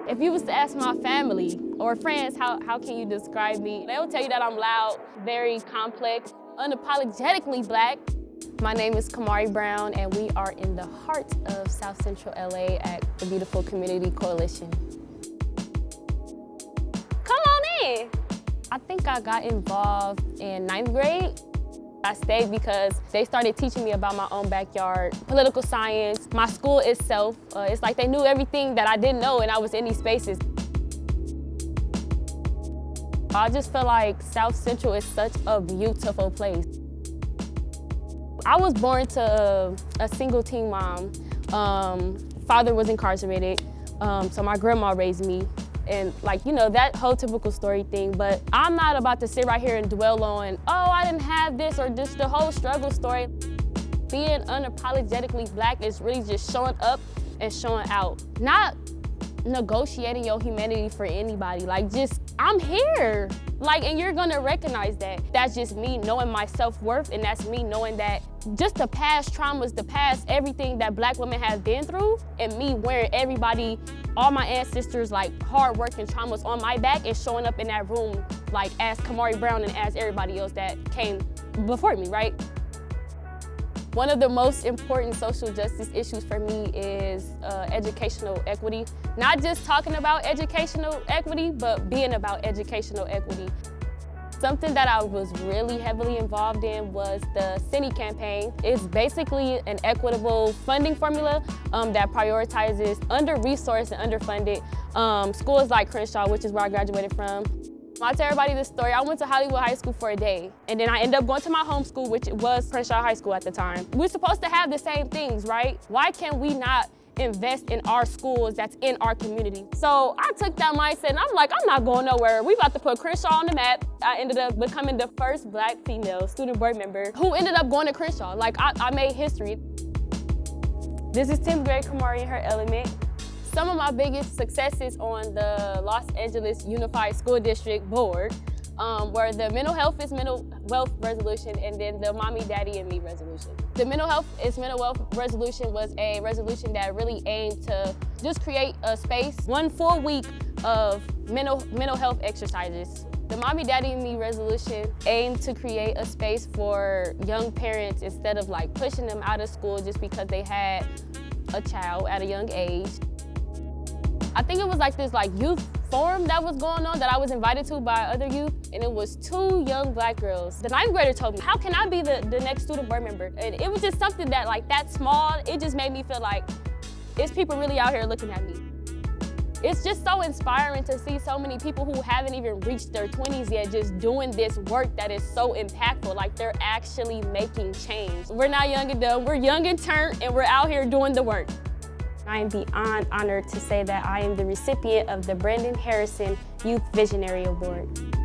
If you was to ask my family or friends, how can you describe me? They'll tell you that I'm loud, very complex, unapologetically Black. My name is Kamarie Brown, and we are in the heart of South Central LA at the beautiful Community Coalition. Come on in. I think I got involved in 9th grade. I stayed because they started teaching me about my own backyard, political science, my school itself. It's like they knew everything that I didn't know, and I was in these spaces. I just feel like South Central is such a beautiful place. I was born to a single teen mom. Father was incarcerated, so my grandma raised me. And that whole typical story thing, but I'm not about to sit right here and dwell on, oh, I didn't have this, or just the whole struggle story. Being unapologetically Black is really just showing up and showing out. Not negotiating your humanity for anybody, I'm here. And you're gonna recognize that. That's just me knowing my self-worth, and that's me knowing that just the past traumas, the past everything that Black women have been through, and me wearing all my ancestors' hard work and traumas on my back and showing up in that room as Kamarie Brown and as everybody else that came before me, right? One of the most important social justice issues for me is educational equity. Not just talking about educational equity, but being about educational equity. Something that I was really heavily involved in was the Cine campaign. It's basically an equitable funding formula that prioritizes under-resourced and underfunded schools like Crenshaw, which is where I graduated from. I'll tell everybody this story. I went to Hollywood High School for a day, and then I ended up going to my home school, which was Crenshaw High School at the time. We're supposed to have the same things, right? Why can't we not invest in our schools that's in our community? So I took that mindset, and I'm like, I'm not going nowhere. We about to put Crenshaw on the map. I ended up becoming the first Black female student board member who ended up going to Crenshaw. I made history. This is 10th grade Kamarie in her element. Some of my biggest successes on the Los Angeles Unified School District Board were the Mental Health is Mental Wealth Resolution, and then the Mommy, Daddy, and Me resolution. The Mental Health is Mental Wealth resolution was a resolution that really aimed to just create a space, one full week of mental health exercises. The Mommy, Daddy, and Me resolution aimed to create a space for young parents instead of pushing them out of school just because they had a child at a young age. I think it was this youth forum that was going on that I was invited to by other youth, and it was 2 young Black girls. The 9th grader told me, how can I be the next student board member? And it was just something that that small, it just made me feel it's people really out here looking at me. It's just so inspiring to see so many people who haven't even reached their 20s yet just doing this work that is so impactful, they're actually making change. We're not young and dumb, we're young and turned, and we're out here doing the work. I am beyond honored to say that I am the recipient of the Brandon Harrison Youth Visionary Award.